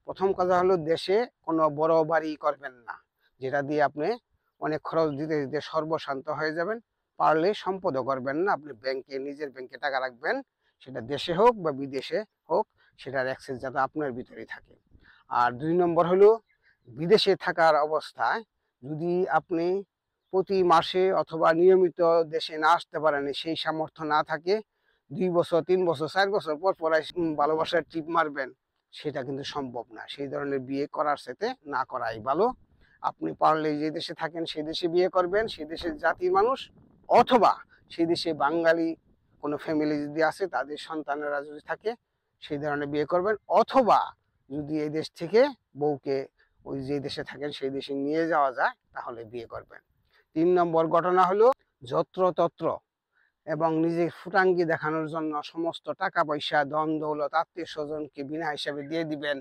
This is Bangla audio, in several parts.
প্রথম কথা হলো দেশে কোনো বড় বাড়ি করবেন না, যেটা দিয়ে আপনি অনেক খরচ দিতে দিতে সর্বশান্ত হয়ে যাবেন। পারলে সম্পদও করবেন না, আপনি ব্যাংকে, নিজের ব্যাংকে টাকা রাখবেন, সেটা দেশে হোক বা বিদেশে হোক, সেটার অ্যাক্সেস যাতে আপনার ভিতরেই থাকে। আর ২ নম্বর হলো বিদেশে থাকার অবস্থায় যদি আপনি প্রতি মাসে অথবা নিয়মিত দেশে না আসতে পারেন, সেই সামর্থ্য না থাকে, ২ বছর ৩ বছর ৪ বছর পর পর ভালোবাসার ট্রিপ মারবেন, সেটা কিন্তু সম্ভব না। সেই ধরনের বিয়ে করার সাথে না করাই ভালো। আপনি পারলে যে দেশে থাকেন সেই দেশে বিয়ে করবেন, সেই দেশের জাতির মানুষ, অথবা সেই দেশে বাঙালি কোনো ফ্যামিলি যদি আছে তাদের সন্তানেরা যদি থাকে সেই ধরনের বিয়ে করবেন, অথবা যদি এই দেশ থেকে বউকে ওই যে দেশে থাকেন সেই দেশে নিয়ে যাওয়া যায় তাহলে বিয়ে করবেন। ৩ নম্বর ঘটনা হলো যত্রতত্র এবং নিজের ফুটাঙ্গি দেখানোর জন্য সমস্ত টাকা পয়সা, ধন দৌলত, আত্মীয় স্বজনকে বিনা হিসাবে দিয়ে দিবেন।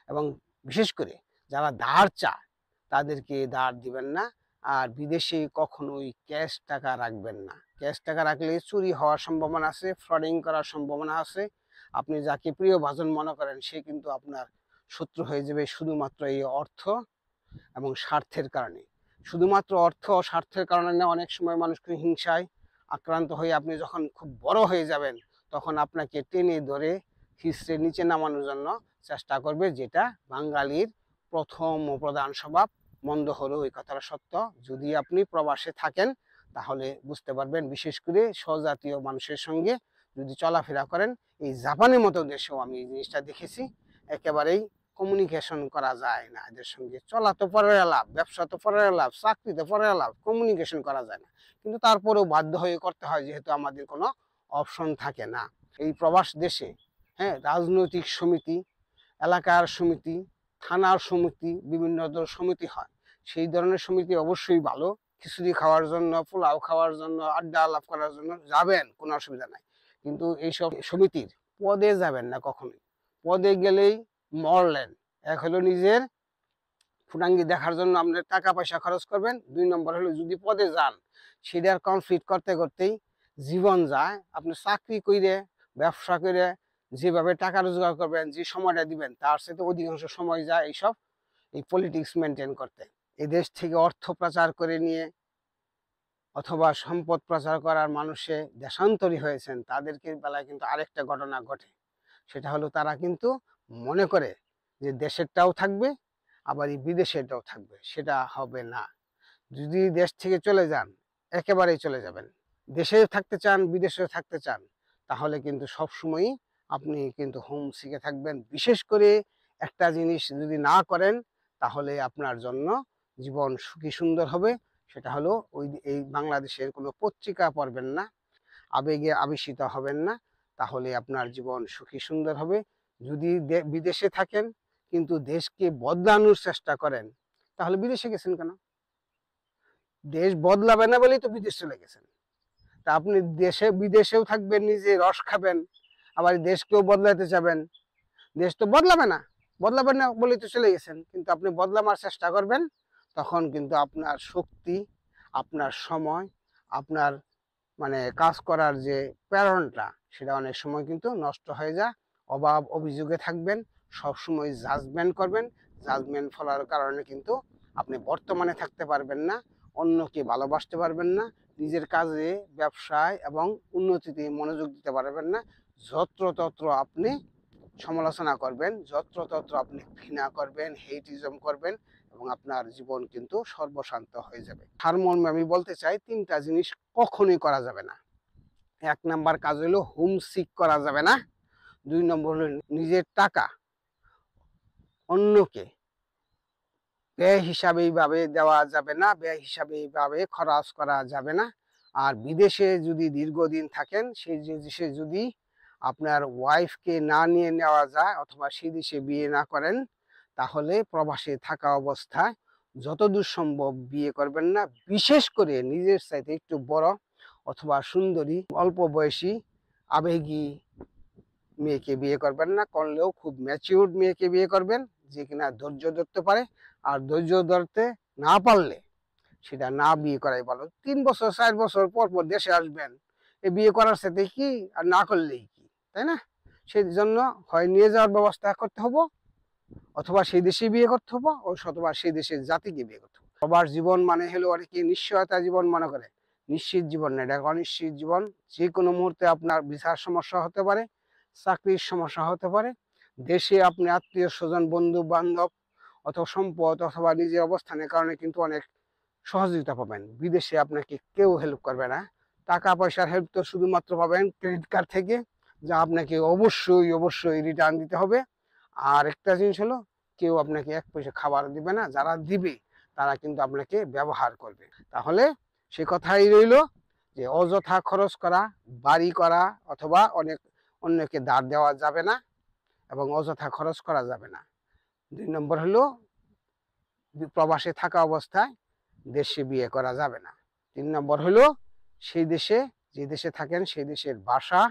এবং বিশেষ করে যারা ধার চায় তাদেরকে ধার দিবেন না। আর বিদেশে কখনোই ক্যাশ টাকা রাখবেন না। ক্যাশ টাকা রাখলে চুরি হওয়ার সম্ভাবনা আছে, ফ্রডিং করার সম্ভাবনা আছে। আপনি যাকে প্রিয় ভাজন মনে করেন সে কিন্তু আপনার শত্রু হয়ে যাবে শুধুমাত্র এই অর্থ এবং স্বার্থের কারণে। শুধুমাত্র অর্থ ও স্বার্থের কারণে না, অনেক সময় মানুষকে হিংসায় আক্রান্ত হয়ে আপনি যখন খুব বড় হয়ে যাবেন তখন আপনাকে টেনে ধরে হিস্ট্রে নিচে নামানোর জন্য চেষ্টা করবে, যেটা বাঙালির প্রথম ও প্রধান স্বভাব। মন্দ হলেও এই কথাটা সত্য। যদি আপনি প্রবাসে থাকেন তাহলে বুঝতে পারবেন, বিশেষ করে স্বজাতীয় মানুষের সঙ্গে যদি চলাফেরা করেন, এই জাপানের মতো দেশেও আমি এই জিনিসটা দেখেছি, একেবারেই কমিউনিকেশন করা যায় না এদের সঙ্গে। চলা তো পরের লাভ, ব্যবসা তো পরের লাভ, চাকরিতে পরের লাভ, কমিউনিকেশন করা যায় না। কিন্তু তারপরেও বাধ্য হয়ে করতে হয়, যেহেতু আমাদের কোনো অপশন থাকে না। এই প্রবাস দেশে রাজনৈতিক সমিতি, এলাকার সমিতি, থানার সমিতি, বিভিন্ন সমিতি হয়। সেই ধরনের সমিতি অবশ্যই ভালো। খিচুড়ি খাওয়ার জন্য, পোলাও খাওয়ার জন্য, আড্ডা আলাপ করার জন্য যাবেন, কোনো অসুবিধা নাই। কিন্তু এইসব সমিতির পদে যাবেন না কখনোই। পদে গেলেই মরলেন। এক হলো নিজের ফুটাঙ্গি দেখার জন্য আপনার টাকা পয়সা খরচ করবেন। ২ নম্বর হলো যদি পদে যান সেটার কমপ্লিট করতে করতেই জীবন যায়। আপনি চাকরি করে, ব্যবসা করে যেভাবে টাকা রোজগার করবেন, যে সময়টা দিবেন তার সাথে অধিকাংশ সময় যায় এইসব এই পলিটিক্স মেনটেন করতে। এই দেশ থেকে অর্থ পাচার করে নিয়ে অথবা সম্পদ পাচার করার মানুষে দেশান্তরী হয়েছেন, তাদেরকে বেলায় কিন্তু আরেকটা ঘটনা ঘটে। সেটা হলো তারা কিন্তু মনে করে যে দেশেরটাও থাকবে আবার এই বিদেশেরটাও থাকবে। সেটা হবে না। যদি দেশ থেকে চলে যান একেবারেই চলে যাবেন, দেশে থাকতে চান বিদেশেও থাকতে চান, তাহলে কিন্তু সবসময়ই আপনি কিন্তু হোম সিকে থাকবেন। বিশেষ করে একটা জিনিস যদি না করেন তাহলে আপনার জন্য জীবন সুখী সুন্দর হবে। সেটা হলো এই বাংলাদেশের কোনো পত্রিকা পড়বেন না, আবেগে আবেশিত হবেন না, তাহলে আপনার জীবন সুখী সুন্দর হবে। যদি বিদেশে থাকেন কিন্তু দেশকে বদলানোর চেষ্টা করেন, তাহলে বিদেশে গেছেন কেন? দেশ বদলাবে না বলেই তো বিদেশ চলে গেছেন। তা আপনি দেশে বিদেশেও থাকবেন, নিজে রস খাবেন, আবার দেশকেও বদলাতে চাবেন, দেশ তো বদলাবে না। বদলাবেন না বলেই তো চলে গেছেন। কিন্তু আপনি বদলাবার চেষ্টা করবেন, তখন কিন্তু আপনার শক্তি, আপনার সময়, আপনার কাজ করার যে প্রেরণাটা, সেটা অনেক সময় কিন্তু নষ্ট হয়ে যায়। অভাব অভিযোগে থাকবেন, সবসময় জাজমেন্ট করবেন। জাজমেন্ট ফলার কারণে কিন্তু আপনি বর্তমানে থাকতে পারবেন না, অন্যকে ভালোবাসতে পারবেন না, নিজের কাজে, ব্যবসায় এবং উন্নতিতে মনোযোগ দিতে পারবেন না। যত্রতত্র আপনি সমালোচনা করবেন, যত্রতত্র আপনি ঘৃণা করবেন, হেইটিজম করবেন, এবং আপনার জীবন কিন্তু সর্বশান্ত হয়ে যাবে। সারমর্মে আমি বলতে চাই ৩টা জিনিস কখনোই করা যাবে না। ১ নাম্বার কাজ হলো হোম সিক করা যাবে না। ২ নম্বর হলো নিজের টাকা অন্যকে ব্যয় হিসাবে এইভাবে দেওয়া যাবে না, ব্যয় হিসাবে এইভাবে খরচ করা যাবে না। আর বিদেশে যদি দীর্ঘদিন থাকেন, সেই দেশে যদি আপনার ওয়াইফকে না নিয়ে নেওয়া যায় অথবা সেই দেশে বিয়ে না করেন, তাহলে প্রবাসে থাকা অবস্থায় যতদূর সম্ভব বিয়ে করবেন না। বিশেষ করে নিজের চাইতে একটু বড় অথবা সুন্দরী, অল্প বয়সী, আবেগী মেয়েকে বিয়ে করবেন না। করলেও খুব ম্যাচিউরড মেয়েকে বিয়ে করবেন, যে কিনা ধৈর্য ধরতে পারে। আর ধৈর্য ধরতে না পারলে সেটা না বিয়ে করাই ভালো। ৩ বছর ৪ বছর পর পর দেশে আসবেন, এ বিয়ে করার সাথে কি আর না করলেই কি, তাই না? সেই জন্য হয় নিয়ে যাওয়ার ব্যবস্থা করতে হবে, অথবা সেই দেশে বিয়ে করতে হবে, অথবা সেই দেশের জাতিকে বিয়ে করতে হবে। প্রবাস জীবন মানে হলো অনেকে নিশ্চয়তা জীবন মনে করে, নিশ্চিত জীবন না, এটা অনিশ্চিত জীবন। যে কোনো মুহূর্তে আপনার ভিসার সমস্যা হতে পারে, চাকরির সমস্যা হতে পারে, দেশে আপনি আত্মীয় স্বজন বন্ধু বান্ধব অথবা সম্পদ অথবা নিজের অবস্থানের কারণে কিন্তু অনেক সহযোগিতা পাবেন। বিদেশে আপনাকে কেউ হেল্প করবে না। টাকা পয়সার হেল্প তো শুধুমাত্র পাবেন ক্রেডিট কার্ড থেকে, যা আপনাকে অবশ্যই অবশ্যই রিটার্ন দিতে হবে। আর একটা জিনিস হলো, কেউ আপনাকে এক পয়সা খাবার দিবে না, যারা দিবে তারা কিন্তু আপনাকে ব্যবহার করবে। তাহলে সে কথাই রইল যে অযথা খরচ করা, বাড়ি করা অথবা অন্যকে ধার দেওয়া যাবে না এবং অযথা খরচ করা যাবে না। 2 নম্বর হলো প্রবাসে থাকা অবস্থায় দেশে বিয়ে করা যাবে না। 3 নম্বর হলো সেই দেশে, যে দেশে থাকেন সেই দেশের ভাষা,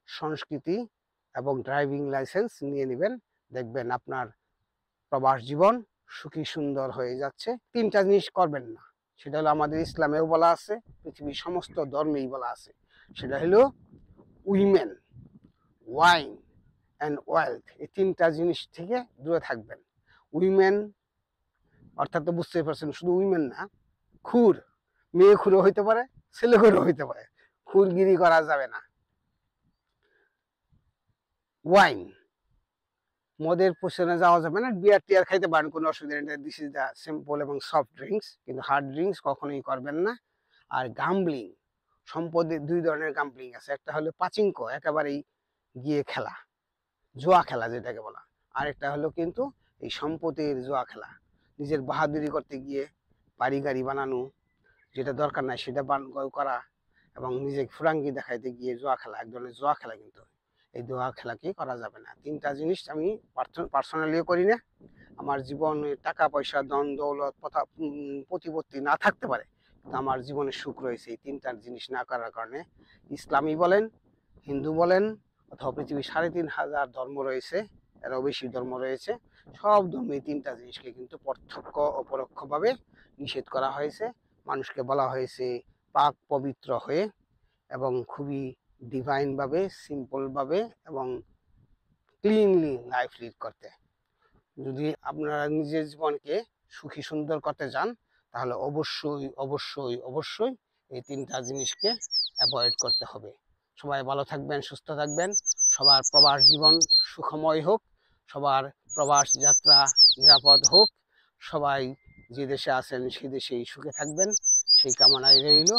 সংস্কৃতি এবং ড্রাইভিং লাইসেন্স নিয়ে নেবেন। দেখবেন আপনার প্রবাস জীবন সুখী সুন্দর হয়ে যাচ্ছে। 3টা জিনিস করবেন না, সেটা হলো আমাদের ইসলামেও বলা আছে, পৃথিবীর সমস্ত ধর্মেই বলা আছে। সেটা হলো উইমেন, ওয়াইন অ্যান্ড ওয়েলথ। এই 3টা জিনিস থেকে দূরে থাকবেন। উইমেন অর্থাৎ তো বুঝতেই পারছেন, শুধু উইমেন না, খুর, মেয়ে খুরও হইতে পারে, ছেলে খুরও হইতে পারে, খুরগিরি করা যাবে না। ওয়াইন, মদের পেছনে যাওয়া যাবে না, বিয়ার টিয়ার খাইতে পারেন, কোনো অসুবিধা নেই। দিস ইজ দ্য সিম্পল এবং সফট ড্রিঙ্কস, কিন্তু হার্ড ড্রিঙ্কস কখনোই করবেন না। আর গাম্বলিং, সম্পদের 2 ধরনের গাম্বলিং আছে। একটা হলো পাচিঙ্কো, একেবারেই গিয়ে খেলা, জুয়া খেলা যেটাকে বলা। আর একটা হলো কিন্তু এই সম্পত্তির জুয়া খেলা, নিজের বাহাদুরি করতে গিয়ে বাড়ি গাড়ি বানানো, যেটা দরকার নাই সেটা করা, এবং নিজেকে ফুরাঙ্গি দেখাইতে গিয়ে জুয়া খেলা, এক ধরনের জুয়া খেলা। কিন্তু এই জুয়া খেলাকে করা যাবে না। 3টা জিনিস আমি পার্সোনালিও করি না। আমার জীবনে টাকা পয়সা ধন দৌলত প্রতিপত্তি না থাকতে পারে, কিন্তু আমার জীবনে সুখ রয়েছে এই 3টা জিনিস না করার কারণে। ইসলামী বলেন, হিন্দু বলেন, অথবা পৃথিবীর 3,500 ধর্ম রয়েছে, এরও বেশি ধর্ম রয়েছে, সব ধর্মে 3টা জিনিসকে কিন্তু প্রত্যক্ষ ও পরোক্ষভাবে নিষেধ করা হয়েছে। মানুষকে বলা হয়েছে পাক পবিত্র হয়ে এবং খুবই ডিভাইনভাবে, সিম্পলভাবে এবং ক্লিনলি লাইফ লিড করতে। যদি আপনারা নিজের জীবনকে সুখী সুন্দর করতে চান, তাহলে অবশ্যই অবশ্যই অবশ্যই এই 3টা জিনিসকে অ্যাভয়েড করতে হবে। সবাই ভালো থাকবেন, সুস্থ থাকবেন, সবার প্রবাস জীবন সুখময় হোক, সবার প্রবাস যাত্রা নিরাপদ হোক, সবাই যে দেশে আছেন সেই দেশেই সুখে থাকবেন, সেই কামনায় রইল।